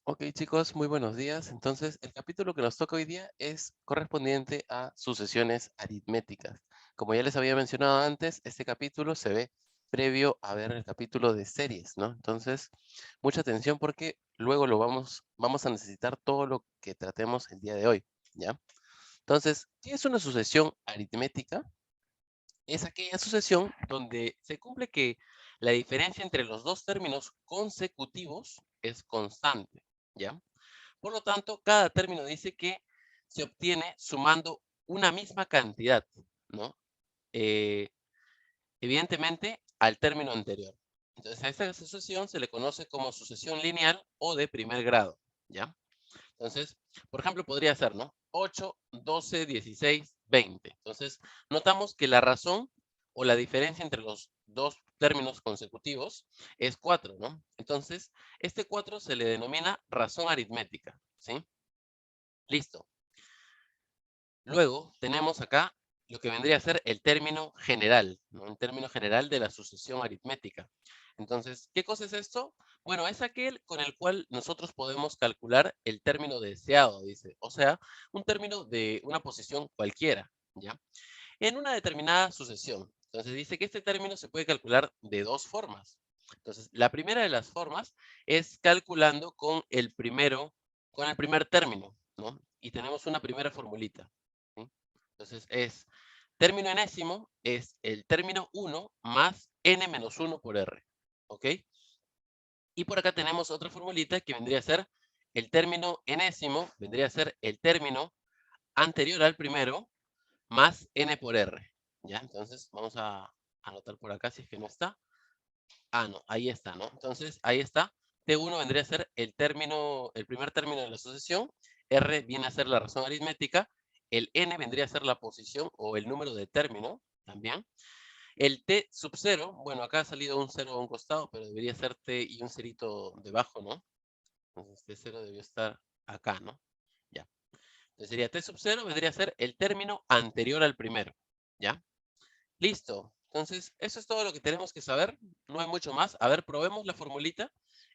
Ok, chicos, muy buenos días. Entonces, el capítulo que nos toca hoy día es correspondiente a sucesiones aritméticas. Como ya les había mencionado antes, este capítulo se ve previo a ver el capítulo de series, ¿no? Entonces, mucha atención porque luego vamos a necesitar todo lo que tratemos el día de hoy, ¿ya? Entonces, ¿qué es una sucesión aritmética? Es aquella sucesión donde se cumple que la diferencia entre los dos términos consecutivos es constante, ¿ya? Por lo tanto, cada término dice que se obtiene sumando una misma cantidad, ¿no? Eh, Evidentemente, al término anterior. Entonces, a esta sucesión se le conoce como sucesión lineal o de primer grado, ¿ya? Entonces, por ejemplo, podría ser, ¿no? 8, 12, 16, 20. Entonces, notamos que la razón o la diferencia entre los dos términos consecutivos es 4, ¿no? Entonces, este 4 se le denomina razón aritmética, ¿sí? Listo. Luego tenemos acá lo que vendría a ser el término general, ¿no? El término general de la sucesión aritmética. Entonces, ¿qué cosa es esto? Bueno, es aquel con el cual nosotros podemos calcular el término deseado, dice. O sea, un término de una posición cualquiera, ¿ya? En una determinada sucesión. Entonces, dice que este término se puede calcular de dos formas. Entonces, la primera de las formas es calculando con el primer término, ¿no? Y tenemos una primera formulita, ¿sí? Entonces, es término enésimo es el término 1 más n menos 1 por r, ¿ok? Y por acá tenemos otra formulita que vendría a ser el término enésimo, vendría a ser el término anterior al primero más n por r, ¿ya? Entonces, vamos a anotar por acá si es que no está. Ah, no, ahí está, ¿no? Entonces, ahí está. T1 vendría a ser el primer término de la sucesión. R viene a ser la razón aritmética. El n vendría a ser la posición o el número de término también. El t sub 0, bueno, acá ha salido un 0 a un costado, pero debería ser t y un cerito debajo, ¿no? Entonces, t0 debió estar acá, ¿no? Ya. Entonces sería t sub 0 vendría a ser el término anterior al primero, ¿ya? Listo. Entonces, eso es todo lo que tenemos que saber. No hay mucho más. A ver, probemos la formulita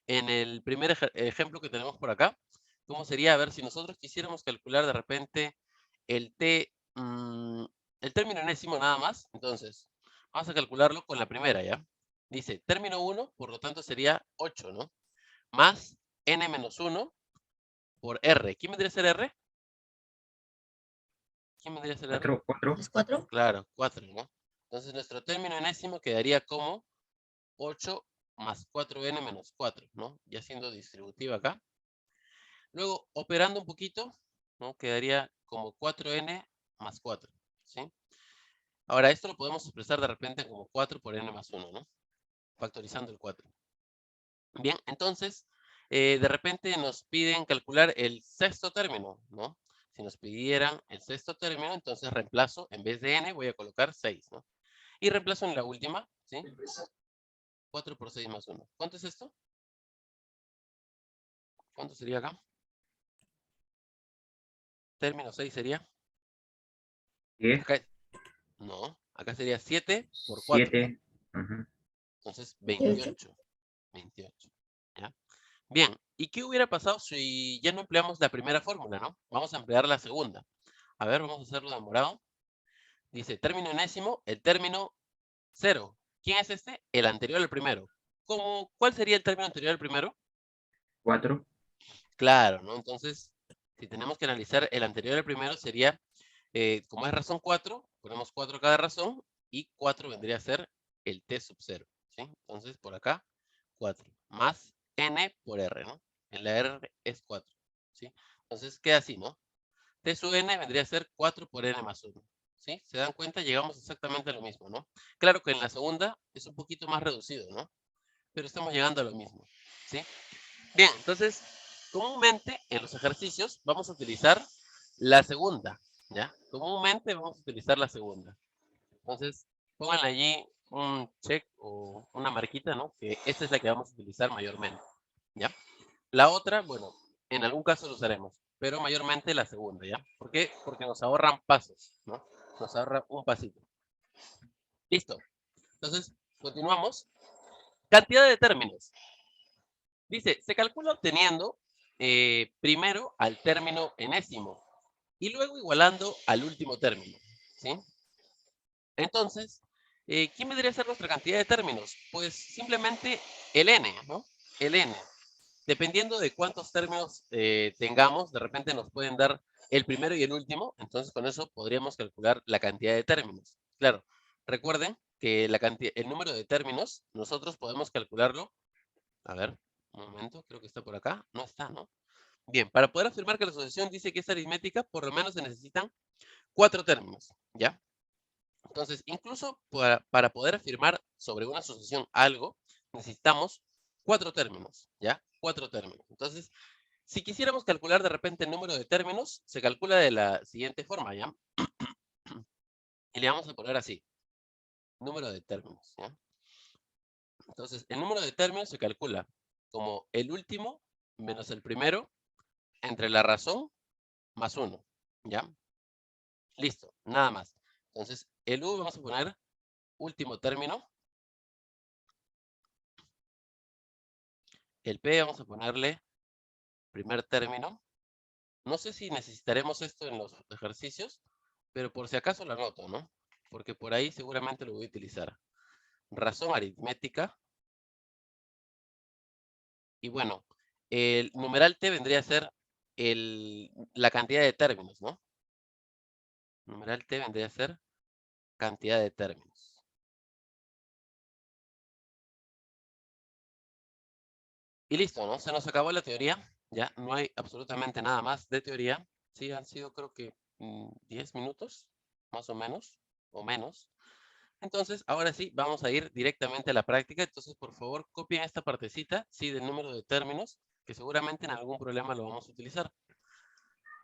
en el primer ejemplo que tenemos por acá. ¿Cómo sería? A ver, si nosotros quisiéramos calcular de repente el t, el término enésimo nada más. Entonces, vamos a calcularlo con la primera, ¿ya? Dice, término 1, por lo tanto sería 8, ¿no? Más n menos 1 por r. ¿Quién vendría a ser r? ¿Quién vendría a ser r? 4, 4. ¿Es 4? Claro, 4, ¿no? Entonces, nuestro término enésimo quedaría como 8 más 4n menos 4, ¿no? Ya siendo distributiva acá. Luego, operando un poquito, ¿no? Quedaría como 4n más 4, ¿sí? Ahora, esto lo podemos expresar de repente como 4 por n más 1, ¿no? Factorizando el 4. Bien, entonces, de repente nos piden calcular el sexto término, ¿no? Si nos pidieran el sexto término, entonces reemplazo, en vez de n, voy a colocar 6, ¿no? Y reemplazo en la última, ¿sí? 4 por 6 más 1. ¿Cuánto es esto? ¿Cuánto sería acá? Término 6 sería. 10, Acá, no, acá sería 7 por 4, ¿no? 7. Ujú. Entonces 28. 28. 28. ¿Ya? Bien, ¿y qué hubiera pasado si ya no empleamos la primera fórmula, no? Vamos a emplear la segunda. A ver, vamos a hacerlo de morado. Dice término enésimo, el término 0. ¿Quién es este? El anterior al primero. ¿Cuál sería el término anterior al primero? 4. Claro, ¿no? Entonces, si tenemos que analizar el anterior al primero, sería, como es razón 4, ponemos 4 cada razón, y 4 vendría a ser el t sub 0, ¿sí? Entonces, por acá, 4, más n por r, ¿no? En la r es 4, ¿sí? Entonces, queda así, ¿no? T sub n vendría a ser 4 por n más 1, ¿sí? ¿Se dan cuenta? Llegamos exactamente a lo mismo, ¿no? Claro que en la segunda es un poquito más reducido, ¿no? Pero estamos llegando a lo mismo, ¿sí? Bien, entonces, comúnmente en los ejercicios vamos a utilizar la segunda, ¿ya? Comúnmente vamos a utilizar la segunda. Entonces, pongan allí un check o una marquita, ¿no? Que esta es la que vamos a utilizar mayormente, ¿ya? La otra, bueno, en algún caso lo usaremos, pero mayormente la segunda, ¿ya? ¿Por qué? Porque nos ahorran pasos, ¿no? Nos ahorra un pasito. Listo. Entonces, continuamos. Cantidad de términos. Dice, se calcula obteniendo primero al término enésimo y luego igualando al último término, ¿sí? Entonces, ¿quién vendría a ser nuestra cantidad de términos? Pues simplemente el n, ¿no? El n. Dependiendo de cuántos términos tengamos, de repente nos pueden dar el primero y el último, entonces con eso podríamos calcular la cantidad de términos. Claro, recuerden que el número de términos, nosotros podemos calcularlo. A ver, un momento, creo que está por acá. No está, ¿no? Bien, para poder afirmar que la sucesión dice que es aritmética, por lo menos se necesitan 4 términos, ¿ya? Entonces, incluso para poder afirmar sobre una sucesión algo, necesitamos 4 términos, ¿ya? 4 términos. Entonces, si quisiéramos calcular de repente el número de términos, se calcula de la siguiente forma, ¿ya? Y le vamos a poner así, número de términos, ¿ya? Entonces, el número de términos se calcula como el último menos el primero entre la razón más 1, ¿ya? Listo, nada más. Entonces, el U vamos a poner último término. El P vamos a ponerle primer término. No sé si necesitaremos esto en los ejercicios, pero por si acaso lo anoto, ¿no? Porque por ahí seguramente lo voy a utilizar. Razón aritmética. Y bueno, el numeral T vendría a ser la cantidad de términos, ¿no? Numeral T vendría a ser cantidad de términos. Y listo, ¿no? Se nos acabó la teoría. Ya no hay absolutamente nada más de teoría. Sí, han sido creo que 10 minutos, más o menos. Entonces, ahora sí, vamos a ir directamente a la práctica. Entonces, por favor, copien esta partecita, sí, del número de términos, que seguramente en algún problema lo vamos a utilizar.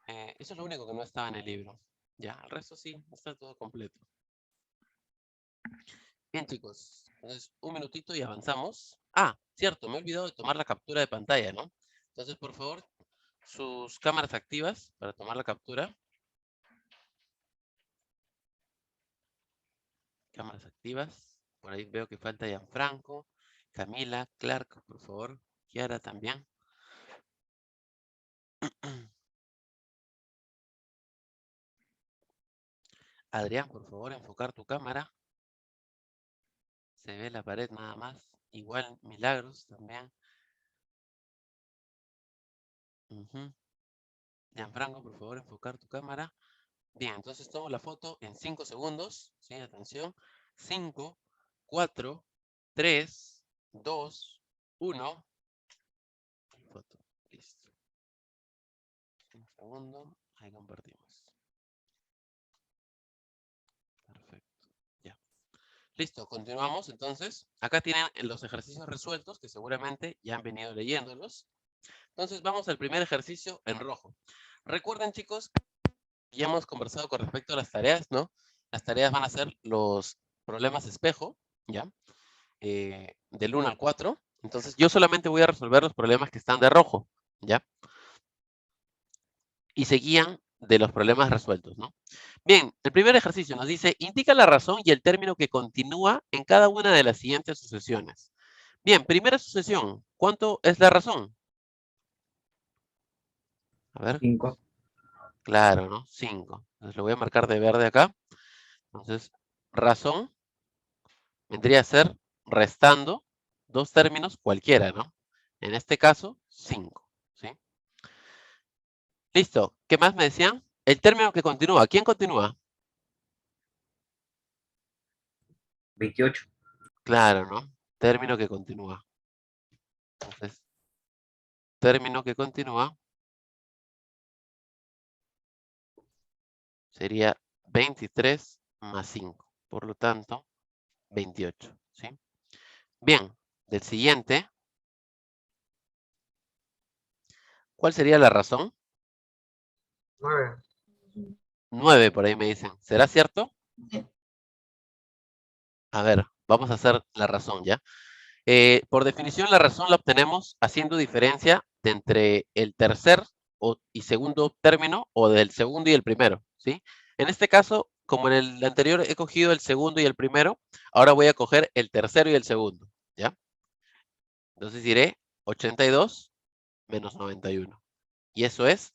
Eso es lo único que no estaba en el libro. Ya, el resto sí, está todo completo. Bien, chicos. Entonces, un minutito y avanzamos. Ah, cierto, me he olvidado de tomar la captura de pantalla, ¿no? Entonces, por favor, sus cámaras activas para tomar la captura. Cámaras activas. Por ahí veo que falta Gianfranco, Camila, Clark, por favor. Kiara también. Adrián, por favor, enfocar tu cámara. Se ve la pared nada más. Igual, Milagros también. Gianfranco, por favor, enfocar tu cámara. Bien, entonces tomo la foto en 5 segundos. ¿Sí? Atención. 5, 4, 3, 2, 1. Foto. Listo. Un segundo. Ahí compartimos. Perfecto. Ya. Listo, continuamos entonces. Acá tienen los ejercicios resueltos que seguramente ya han venido leyéndolos. Entonces vamos al primer ejercicio en rojo. Recuerden, chicos, ya hemos conversado con respecto a las tareas, ¿no? Las tareas van a ser los problemas espejo, ¿ya? Del 1 al 4. Entonces yo solamente voy a resolver los problemas que están de rojo, ¿ya? Y se guían de los problemas resueltos, ¿no? Bien, el primer ejercicio nos dice, indica la razón y el término que continúa en cada una de las siguientes sucesiones. Bien, primera sucesión, ¿cuánto es la razón? A ver, 5. claro, ¿no? 5. Entonces lo voy a marcar de verde acá. Entonces, razón vendría a ser restando dos términos cualquiera, ¿no? En este caso, 5, ¿sí? Listo. ¿Qué más me decían? El término que continúa. ¿Quién continúa? 28. Claro, ¿no? Término que continúa. Entonces, término que continúa sería 23 más 5. Por lo tanto, 28, ¿sí? Bien, del siguiente, ¿cuál sería la razón? 9. 9, por ahí me dicen. ¿Será cierto? A ver, vamos a hacer la razón, ¿ya? Por definición, la razón la obtenemos haciendo diferencia de entre el tercer y segundo término o del segundo y el primero, ¿sí? En este caso, como en el anterior he cogido el segundo y el primero, ahora voy a coger el tercero y el segundo, ¿ya? Entonces diré 82 menos 91. Y eso es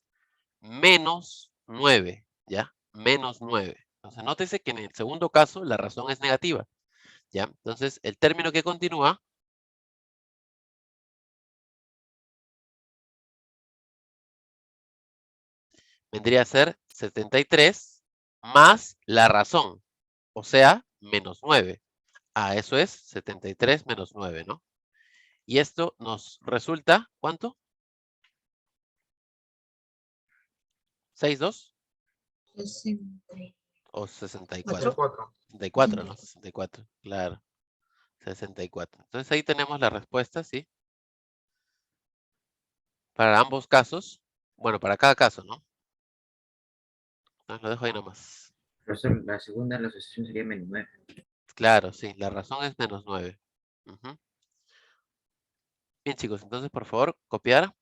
menos 9, ¿ya? Menos 9. Entonces, nótese que en el segundo caso la razón es negativa, ¿ya? Entonces, el término que continúa vendría a ser 73 más la razón, o sea, menos 9. Eso es 73 menos 9, ¿no? Y esto nos resulta, ¿cuánto? 62 o 64. 4. 64, ¿no? 64, claro. 64. Entonces ahí tenemos la respuesta, ¿sí? Para ambos casos. Bueno, para cada caso, ¿no? Entonces lo dejo ahí nomás. Profesor, la segunda, la asociación sería menos 9. Claro, sí, la razón es menos 9. Ujú. Bien, chicos, entonces por favor, copiar.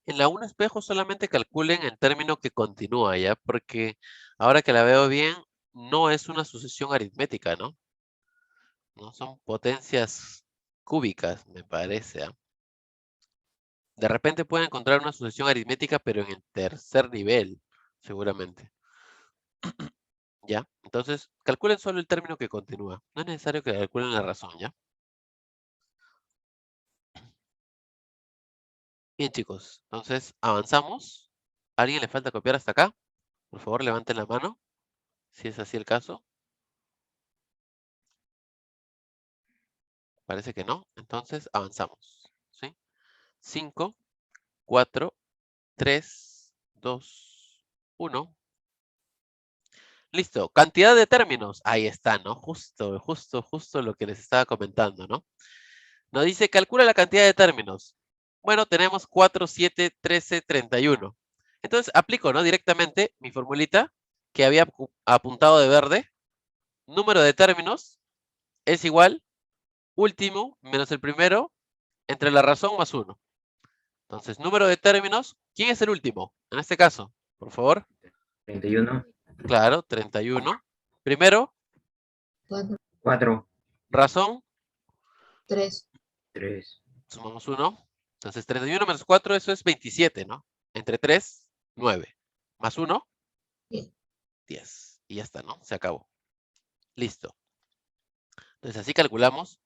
En la 1 espejo solamente calculen el término que continúa, ¿ya? Porque ahora que la veo bien, no es una sucesión aritmética, ¿no? No son potencias cúbicas, me parece, ¿ah? De repente pueden encontrar una sucesión aritmética, pero en el tercer nivel, seguramente. ¿Ya? Entonces, calculen solo el término que continúa. No es necesario que calculen la razón, ¿ya? Bien, chicos. Entonces, avanzamos. ¿A alguien le falta copiar hasta acá? Por favor, levanten la mano, si es así el caso. Parece que no. Entonces, avanzamos. ¿Sí? 5, 4, 3, 2, 1. Listo. Cantidad de términos. Ahí está, ¿no? Justo lo que les estaba comentando, ¿no? Nos dice, calcula la cantidad de términos. Bueno, tenemos 4, 7, 13, 31. Entonces, aplico, ¿no? Directamente mi formulita que había apuntado de verde. Número de términos es igual, último menos el primero, entre la razón más 1. Entonces, número de términos, ¿quién es el último? En este caso, por favor. 31. Claro, 31. Primero, 4. razón, 3. sumamos 1. Entonces, 31 menos 4, eso es 27, ¿no? Entre 3, 9. Más 1, 10. Y ya está, ¿no? Se acabó. Listo. Entonces, así calculamos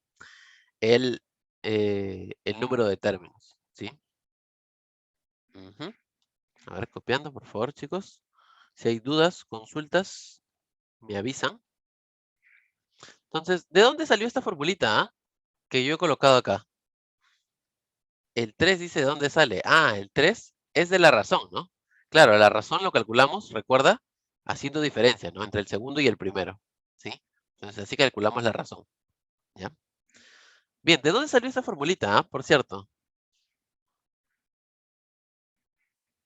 el número de términos, ¿sí? Ujú. A ver, copiando, por favor, chicos. Si hay dudas, consultas, me avisan. Entonces, ¿de dónde salió esta formulita, que yo he colocado acá? El 3 dice de dónde sale. El 3 es de la razón, ¿no? Claro, la razón lo calculamos, recuerda, haciendo diferencia, ¿no? Entre el segundo y el primero, ¿sí? Entonces, así calculamos la razón, ¿ya? Bien, ¿de dónde salió esta formulita, por cierto?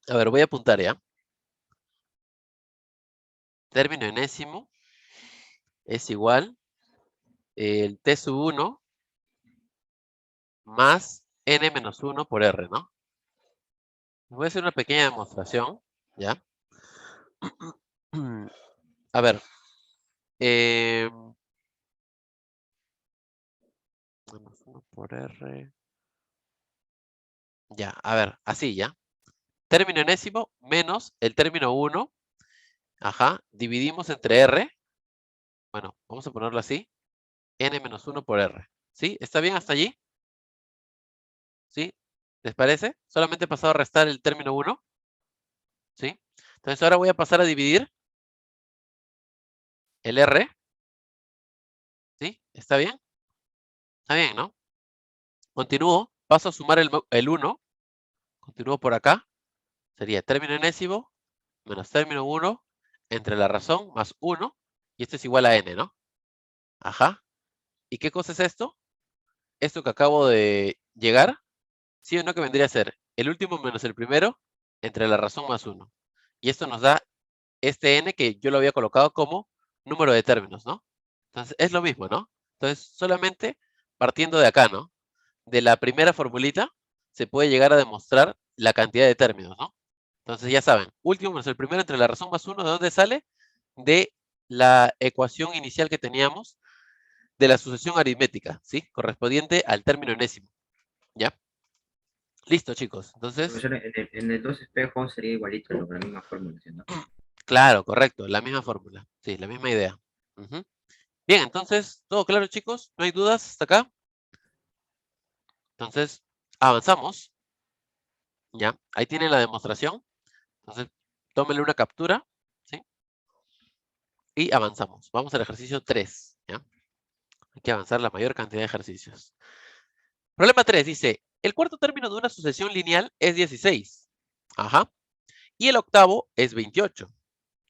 A ver, voy a apuntar, ¿ya? Término enésimo es igual el T sub 1 más N menos 1 por R, ¿no? Voy a hacer una pequeña demostración, ¿ya? A ver, menos 1 por R. Ya, a ver, así, ¿ya? Término enésimo menos el término 1, ajá, dividimos entre R, bueno, vamos a ponerlo así, N menos 1 por R, ¿sí? ¿Está bien hasta allí? ¿Sí? ¿Les parece? Solamente he pasado a restar el término 1, ¿sí? Entonces ahora voy a pasar a dividir el R, ¿sí? ¿Está bien? Está bien, ¿no? Continúo, paso a sumar el 1, continúo por acá, sería término enésimo menos término 1 entre la razón más 1, y esto es igual a N, ¿no? Ajá. ¿Y qué cosa es esto? Esto que acabo de llegar, ¿sí o no que vendría a ser el último menos el primero entre la razón más 1? Y esto nos da este N que yo lo había colocado como número de términos, ¿no? Entonces, es lo mismo, ¿no? Entonces, solamente partiendo de acá, ¿no? de la primera formulita se puede llegar a demostrar la cantidad de términos, ¿no? Entonces ya saben, último menos el primero entre la razón más 1, ¿de dónde sale? De la ecuación inicial que teníamos de la sucesión aritmética, ¿sí? Correspondiente al término enésimo, ¿ya? Listo, chicos. Entonces, Profesor, en el dos espejos sería igualito, ¿no? La misma fórmula, ¿sí, no? claro, correcto, la misma fórmula. Sí, la misma idea. Ujú. Bien, entonces, ¿todo claro, chicos? ¿No hay dudas hasta acá? Entonces, avanzamos, ¿ya? Ahí tienen la demostración. Entonces, tómenle una captura, ¿sí? Y avanzamos. Vamos al ejercicio 3, ¿ya? Hay que avanzar la mayor cantidad de ejercicios. Problema 3 dice, el cuarto término de una sucesión lineal es 16. Ajá. Y el octavo es 28.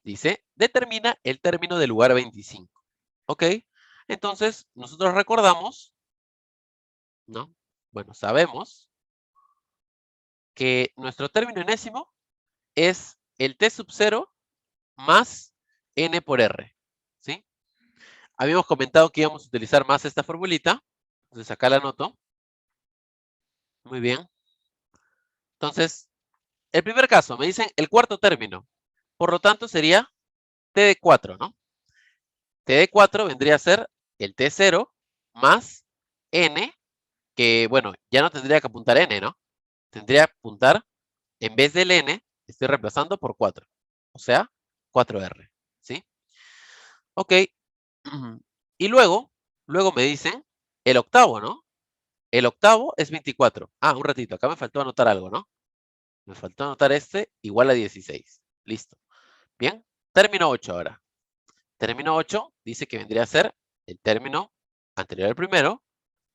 Dice, determina el término del lugar 25. ¿Ok? Entonces, nosotros recordamos, ¿no? Bueno, sabemos que nuestro término enésimo es el t sub 0 más n por r, ¿sí? Habíamos comentado que íbamos a utilizar más esta formulita, entonces acá la anoto. Muy bien. Entonces, el primer caso, me dicen el cuarto término. Por lo tanto, sería t de 4, ¿no? T de 4 vendría a ser el T0 más N, que bueno, ya no tendría que apuntar N, ¿no? Tendría que apuntar, en vez del N, estoy reemplazando por 4. O sea, 4R, ¿sí? Ok. Y luego me dicen el octavo, ¿no? El octavo es 24. Ah, un ratito, acá me faltó anotar algo, ¿no? Me faltó anotar este igual a 16. Listo. Bien, término 8 ahora. Término 8 dice que vendría a ser el término anterior al primero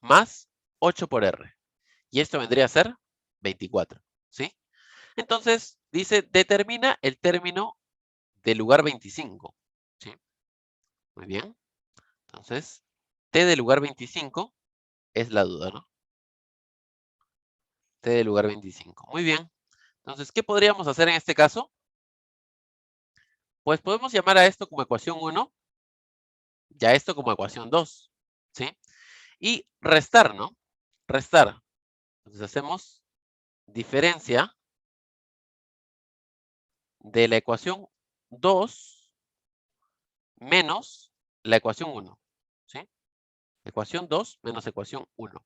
más 8 por R. Y esto vendría a ser 24, ¿sí? Entonces, dice, determina el término del lugar 25, ¿sí? Muy bien. Entonces, T del lugar 25 es la duda, ¿no? T del lugar 25. Muy bien. Entonces, ¿qué podríamos hacer en este caso? Pues podemos llamar a esto como ecuación 1 y a esto como ecuación 2, ¿sí? Y restar, ¿no? Restar. Entonces hacemos diferencia de la ecuación 2 menos la ecuación 1, ¿sí? Ecuación 2 menos ecuación 1.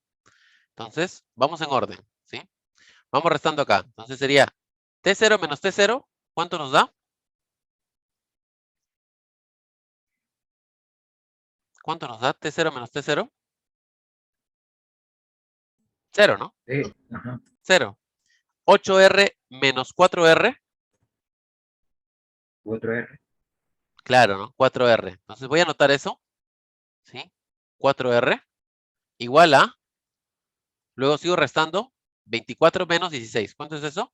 Entonces, vamos en orden, ¿sí? Vamos restando acá. Entonces sería T0 menos T0, ¿cuánto nos da? ¿Cuánto nos da T0 menos T0? 0, ¿no? Sí, ajá. 0. 8R menos 4R, 4R. claro, ¿no? 4R. Entonces voy a anotar eso, ¿sí? 4R igual a, luego sigo restando, 24 menos 16. ¿Cuánto es eso?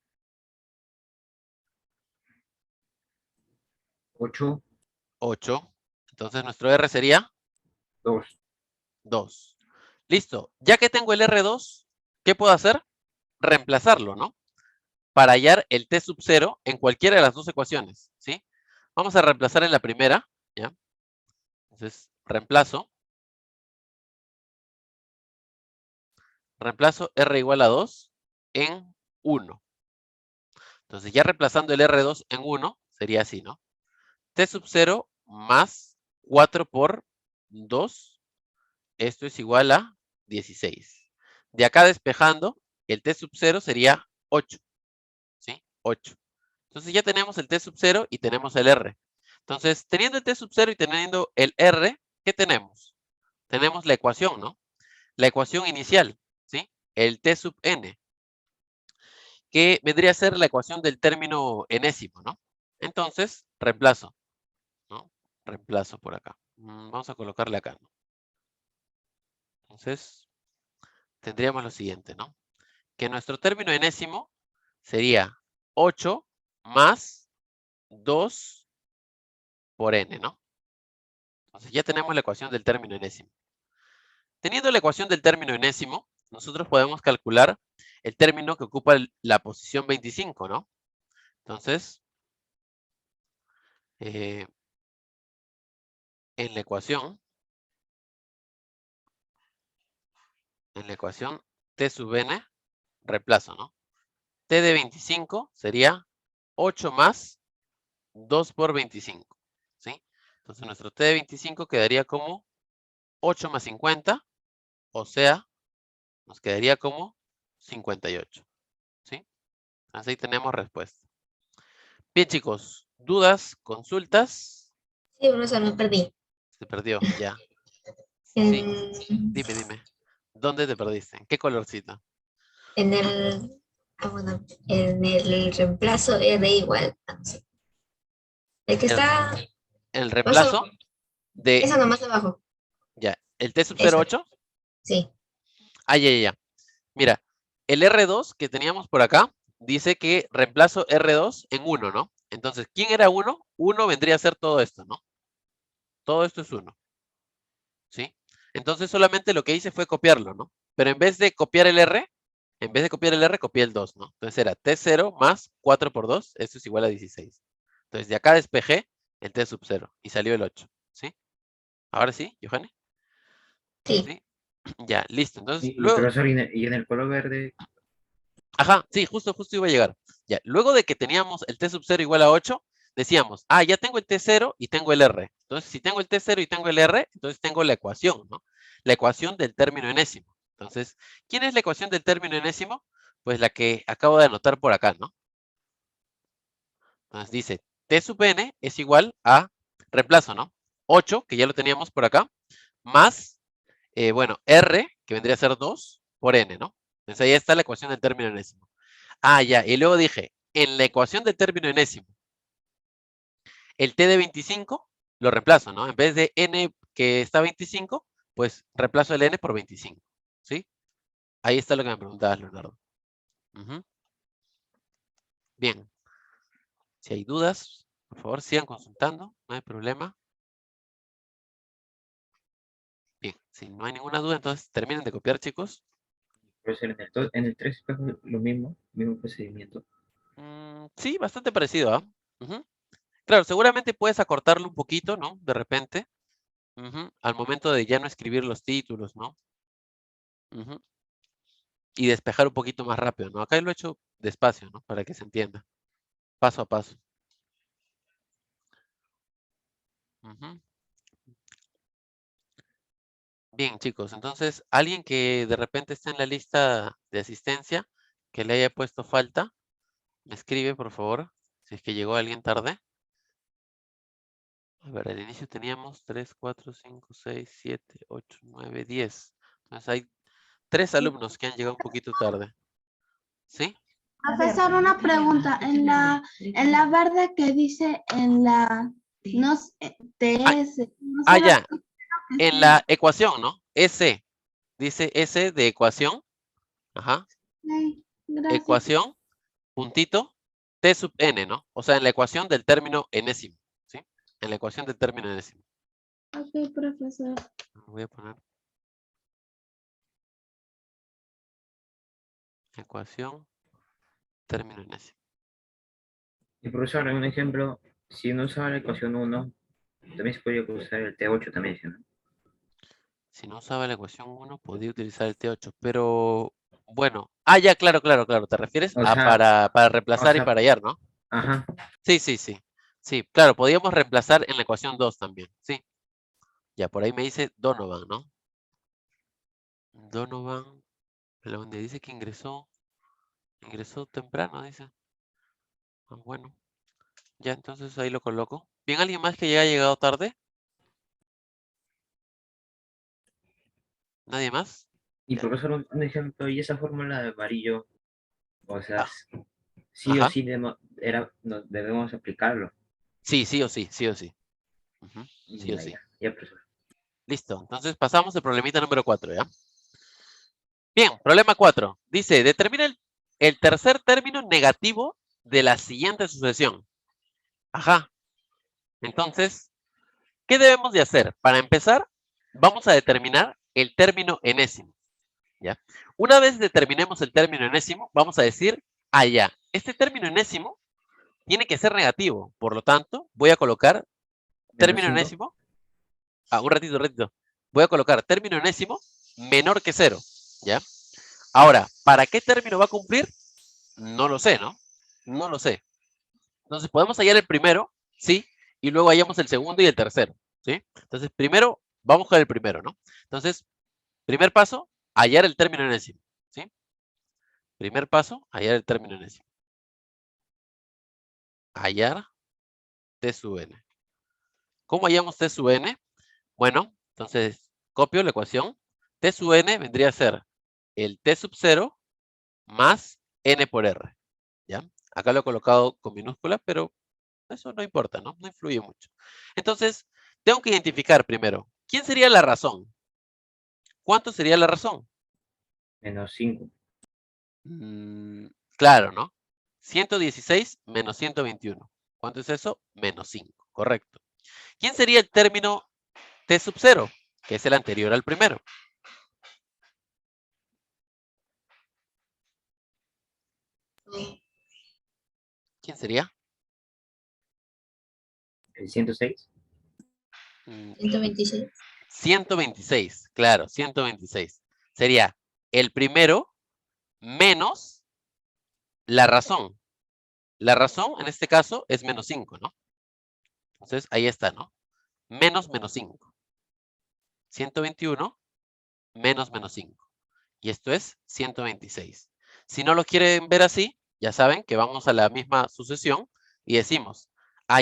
8, 8. Entonces nuestro R sería 2. 2. Listo. Ya que tengo el R2, ¿qué puedo hacer? Reemplazarlo, ¿no? Para hallar el T sub 0 en cualquiera de las dos ecuaciones, ¿sí? Vamos a reemplazar en la primera, ¿ya? Entonces, reemplazo R igual a 2 en 1. Entonces, ya reemplazando el R2 en 1, sería así, ¿no? T sub 0 más 4 por 2, esto es igual a 16. De acá despejando, el T sub 0 sería 8, ¿sí? 8. Entonces ya tenemos el T sub 0 y tenemos el R. Entonces, teniendo el T sub 0 y teniendo el R, ¿qué tenemos? Tenemos la ecuación, ¿no? La ecuación inicial, ¿sí? El T sub n, que vendría a ser la ecuación del término enésimo, ¿no? Entonces, reemplazo, ¿no? Reemplazo por acá. Vamos a colocarle acá, ¿no? Entonces, tendríamos lo siguiente, ¿no? Que nuestro término enésimo sería 8 más 2 por n, ¿no? Entonces ya tenemos la ecuación del término enésimo. Teniendo la ecuación del término enésimo, nosotros podemos calcular el término que ocupa la posición 25, ¿no? Entonces, en la ecuación T sub n, reemplazo, ¿no? T de 25 sería 8 más 2 por 25, ¿sí? Entonces nuestro T de 25 quedaría como 8 más 50, o sea, nos quedaría como 58, ¿sí? Entonces ahí tenemos respuesta. Bien, chicos, ¿dudas, consultas? Sí, profesor, me perdí. Se perdió, ya. Sí, En, dime. ¿Dónde te perdiste? ¿En qué colorcito? en el, bueno, en el reemplazo R igual. No sé. El que El, está el más abajo. reemplazo de, Esa nomás abajo. ya, el T sub Esa. 08. Sí. Ah, ya. Mira, el R2 que teníamos por acá dice que reemplazo R2 en 1, ¿no? Entonces, ¿quién era 1? 1 vendría a ser todo esto, ¿no? Todo esto es 1, ¿sí? Entonces solamente lo que hice fue copiarlo, ¿no? Pero en vez de copiar el R, copié el 2, ¿no? Entonces era T0 más 4 por 2, esto es igual a 16. Entonces de acá despejé el T sub 0 y salió el 8, ¿sí? Ahora sí, Johanny. Sí. ¿Sí? Ya, listo. Entonces, Y luego, profesor, y en el color verde, ajá, sí, justo iba a llegar. Ya, luego de que teníamos el T sub 0 igual a 8, decíamos, ya tengo el T0 y tengo el R. Entonces, si tengo el T0 y tengo el R, entonces tengo la ecuación, ¿no? La ecuación del término enésimo. Entonces, ¿quién es la ecuación del término enésimo? Pues la que acabo de anotar por acá, ¿no? Entonces dice, T sub n es igual a, reemplazo, ¿no? 8, que ya lo teníamos por acá, más, bueno, R, que vendría a ser 2, por n, ¿no? Entonces ahí está la ecuación del término enésimo. Ya, y luego dije, en la ecuación del término enésimo, el T de 25 lo reemplazo, ¿no? En vez de n que está 25, pues reemplazo el n por 25, ¿sí? Ahí está lo que me preguntabas, Leonardo. Ujú. Bien, si hay dudas, por favor sigan consultando, no hay problema. Bien, si no hay ninguna duda, entonces terminen de copiar, chicos. profesor, en el 3 fue lo mismo procedimiento. Sí, bastante parecido, ¿ah? Ujú. Claro, seguramente puedes acortarlo un poquito, ¿no? De repente, al momento de ya no escribir los títulos, ¿no? Ujú. Y despejar un poquito más rápido, ¿no? Acá lo he hecho despacio, ¿no? Para que se entienda, paso a paso. Ujú. Bien, chicos, entonces, alguien que de repente está en la lista de asistencia, que le haya puesto falta, me escribe, por favor, si es que llegó alguien tarde. A ver, al inicio teníamos 3, 4, 5, 6, 7, 8, 9, 10. Entonces hay 3 alumnos que han llegado un poquito tarde. ¿Sí? Profesor, una pregunta. En la verde que dice en la no sé, TS, no sé Ya. lo que En sea. la ecuación, ¿no? S. Dice S de ecuación. Ajá. Ok, gracias. Ecuación, puntito, T sub n, ¿no? O sea, en la ecuación del término enésimo. ¿Sí? En la ecuación del término enésimo. Ok, profesor. Voy a poner ecuación, término enésimo. Y profesor, un ejemplo, si no usaba la ecuación 1, también se podría usar el T8 también, ¿sí, no? Si no usaba la ecuación 1, podía utilizar el T8, pero bueno. Ya, claro. ¿Te refieres O a sea, para o reemplazar y sea, para hallar, ¿no? ajá. Sí. Sí, claro, podíamos reemplazar en la ecuación 2 también. Sí. Ya, por ahí me dice Donovan, ¿no? Donovan, donde dice que ingresó temprano, dice. Bueno, ya entonces ahí lo coloco. Bien, ¿alguien más que ya ha llegado tarde? ¿Nadie más? Y Ya. profesor, un ejemplo, y esa fórmula de amarillo, o sea, Ah, sí o ajá. sí debemos aplicarlo. Sí o sí. Ujú. Sí o Ya, sí. ya, profesor. Listo. Entonces pasamos al problemita número 4, ¿ya? Bien, problema 4. Dice, determina el tercer término negativo de la siguiente sucesión. Ajá. Entonces, ¿qué debemos de hacer? Para empezar, vamos a determinar el término enésimo, ¿ya? Una vez determinemos el término enésimo, vamos a decir, ya, este término enésimo tiene que ser negativo. Por lo tanto, voy a colocar Menos término 5. enésimo. Un ratito. Voy a colocar término enésimo menor que 0, ¿ya? Ahora, ¿para qué término va a cumplir? No lo sé, ¿no? No lo sé. Entonces, podemos hallar el primero, ¿sí? Y luego hallamos el segundo y el tercero, ¿sí? Entonces, primero, vamos con el primero, ¿no? Entonces, primer paso, hallar el término enésimo, ¿sí? Primer paso, hallar el término enésimo. Hallar T sub n. ¿Cómo hallamos T sub n? Bueno, entonces, copio la ecuación. T sub n vendría a ser el T sub 0 más n por r, ¿ya? Acá lo he colocado con minúscula, pero eso no importa, ¿no? No influye mucho. Entonces, tengo que identificar primero, ¿quién sería la razón? ¿Cuánto sería la razón? Menos 5. Claro, ¿no? 116 menos 121. ¿Cuánto es eso? Menos 5, correcto. ¿Quién sería el término T sub 0? Que es el anterior al primero. ¿Quién sería? El 106. 126. 126, claro, 126. Sería el primero menos la razón. La razón, en este caso, es menos 5, ¿no? Entonces, ahí está, ¿no? Menos 5. 121 menos 5. Y esto es 126. Si no lo quieren ver así, ya saben que vamos a la misma sucesión y decimos,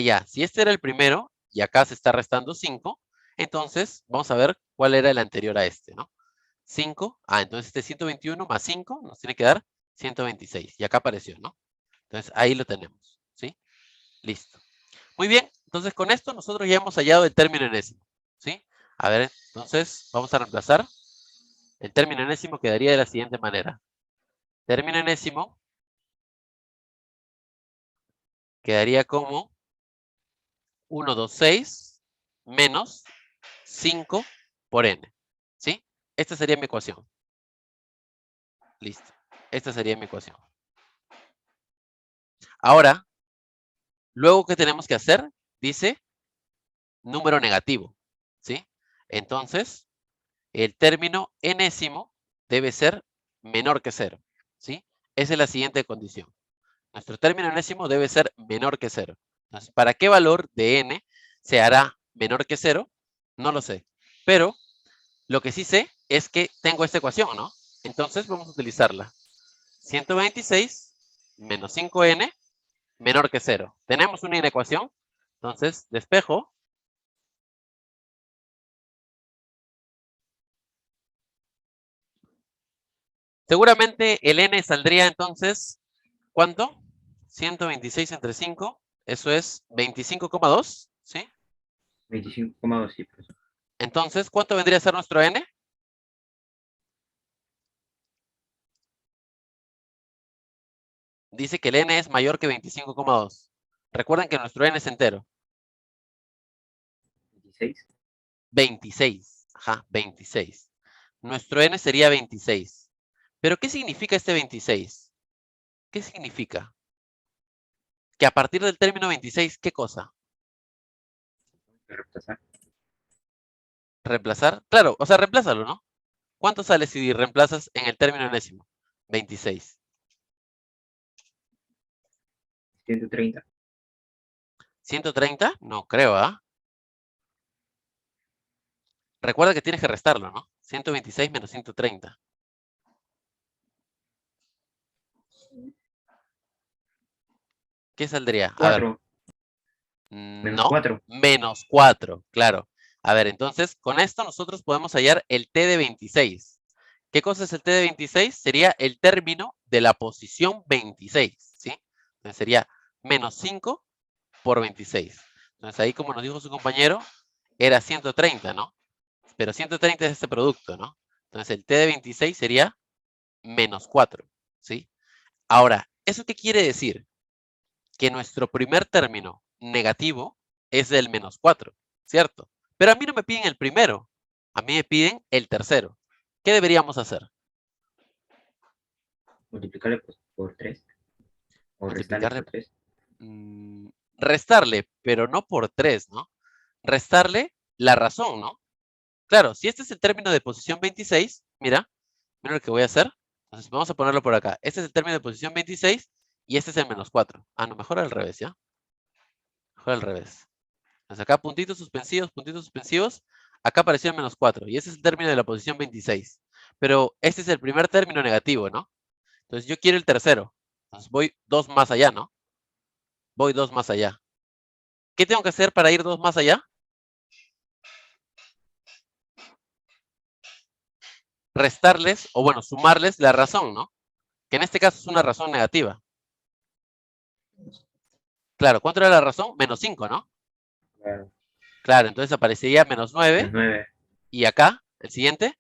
ya, si este era el primero y acá se está restando 5, entonces vamos a ver cuál era el anterior a este, ¿no? 5, entonces este 121 más 5 nos tiene que dar 126. Y acá apareció, ¿no? Entonces ahí lo tenemos, ¿sí? Listo. Muy bien, entonces con esto nosotros ya hemos hallado el término enésimo, ¿sí? A ver, entonces vamos a reemplazar. El término enésimo quedaría de la siguiente manera. Término enésimo quedaría como 126 menos 5 por n, ¿sí? Esta sería mi ecuación. Listo. Esta sería mi ecuación. Ahora, luego, ¿qué tenemos que hacer? Dice número negativo, ¿sí? Entonces, el término enésimo debe ser menor que 0, ¿sí? Esa es la siguiente condición. Nuestro término enésimo debe ser menor que 0. Entonces, ¿para qué valor de n se hará menor que 0? No lo sé. Pero lo que sí sé es que tengo esta ecuación, ¿no? Entonces vamos a utilizarla. 126 menos 5n menor que 0. Tenemos una inecuación. Entonces, despejo. Seguramente el n saldría entonces, ¿cuánto? 126 entre 5, eso es 25,2, ¿sí? 25,2, sí, pues. Entonces, ¿cuánto vendría a ser nuestro n? Dice que el n es mayor que 25,2. Recuerden que nuestro n es entero. 26. 26. Ajá, 26. Nuestro n sería 26. ¿Pero qué significa este 26? ¿Qué significa? Que a partir del término 26, ¿qué cosa? Reemplazar. ¿Reemplazar? Claro, o sea, reemplázalo, ¿no? ¿Cuánto sale si reemplazas en el término enésimo? 26. 130. ¿130? No creo, ¿ah? Recuerda que tienes que restarlo, ¿no? 126 menos 130. ¿Qué saldría? A ver. 4. Menos No, 4. menos 4, claro. A ver, entonces, con esto nosotros podemos hallar el t de 26. ¿Qué cosa es el t de 26? Sería el término de la posición 26, ¿sí? Entonces sería menos 5 por 26. Entonces ahí, como nos dijo su compañero, era 130, ¿no? Pero 130 es este producto, ¿no? Entonces el t de 26 sería menos 4, ¿sí? Ahora, ¿eso qué quiere decir? Que nuestro primer término negativo es del menos 4, ¿cierto? Pero a mí no me piden el primero, a mí me piden el tercero. ¿Qué deberíamos hacer? Multiplicarle por 3. O restarle Multiplicarle, por 3. restarle, pero no por 3, ¿no? Restarle la razón, ¿no? Claro, si este es el término de posición 26, mira lo que voy a hacer. Entonces vamos a ponerlo por acá. Este es el término de posición 26 y este es el menos 4. Ah, no, mejor al revés, ¿ya? Mejor al revés. Entonces acá puntitos suspensivos. Acá apareció el menos 4 y ese es el término de la posición 26. Pero este es el primer término negativo, ¿no? Entonces yo quiero el tercero. Entonces voy 2 más allá, ¿no? Voy 2 más allá. ¿Qué tengo que hacer para ir 2 más allá? Restarles, o bueno, sumarles la razón, ¿no? Que en este caso es una razón negativa. Claro, ¿cuánto era la razón? Menos 5, ¿no? Claro. Claro, entonces aparecería menos 9. Menos 9, Y acá, el siguiente,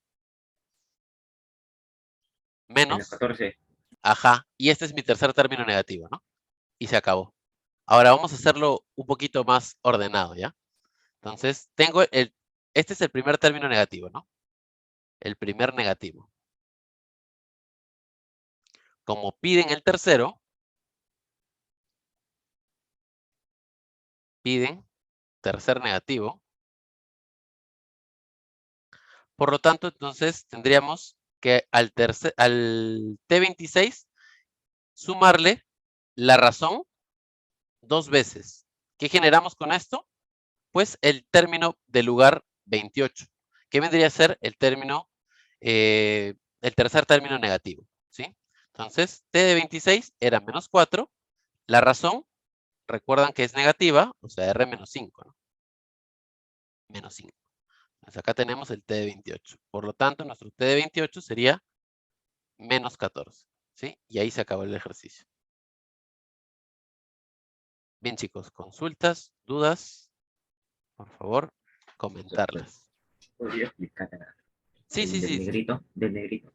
menos menos. 14. Ajá. Y este es mi tercer término negativo, ¿no? Y se acabó. Ahora vamos a hacerlo un poquito más ordenado, ¿ya? Entonces, este es el primer término negativo, ¿no? El primer negativo. Como piden el tercero, piden tercer negativo. Por lo tanto, entonces tendríamos que al T26 sumarle la razón 2 veces. ¿Qué generamos con esto? Pues el término del lugar 28, que vendría a ser el término, el tercer término negativo, ¿sí? Entonces, T de 26 era menos 4. La razón, recuerdan que es negativa, o sea, R menos 5, ¿no? Menos 5. Entonces acá tenemos el T de 28. Por lo tanto, nuestro T de 28 sería menos 14, ¿sí? Y ahí se acabó el ejercicio. Bien, chicos, consultas, dudas, por favor, comentarlas. ¿Podría explicar Sí, sí, del sí, negrito? Del negrito.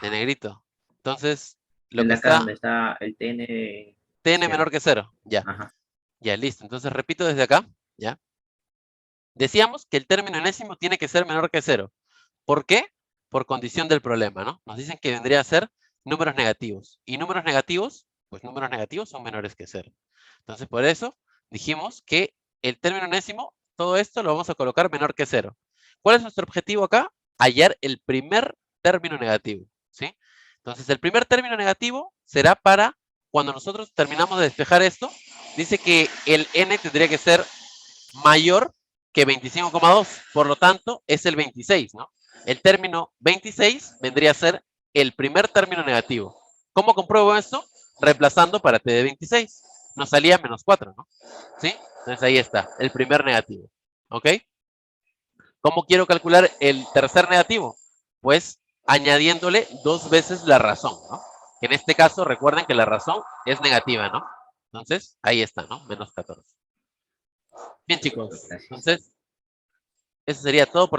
de negrito. Entonces, lo El que de acá está donde está el TN TN 0. menor que 0. Ya, Ajá. ya, listo. Entonces, repito desde acá, ¿ya? Decíamos que el término enésimo tiene que ser menor que 0. ¿Por qué? Por condición del problema, ¿no? Nos dicen que vendría a ser números negativos. Y números negativos, pues números negativos son menores que 0. Entonces, por eso dijimos que el término enésimo, todo esto lo vamos a colocar menor que 0. ¿Cuál es nuestro objetivo acá? Hallar el primer término negativo, ¿sí? Entonces, el primer término negativo será para cuando nosotros terminamos de despejar esto, dice que el n tendría que ser mayor que 25,2. Por lo tanto, es el 26, ¿no? El término 26 vendría a ser el primer término negativo. ¿Cómo compruebo esto? Reemplazando para t de 26. Nos salía menos 4, ¿no? ¿Sí? Entonces ahí está, el primer negativo. ¿Ok? ¿Cómo quiero calcular el tercer negativo? Pues añadiéndole 2 veces la razón, ¿no? Que en este caso, recuerden que la razón es negativa, ¿no? Entonces, ahí está, ¿no? Menos 14. Bien, chicos. Gracias. Entonces, eso sería todo por la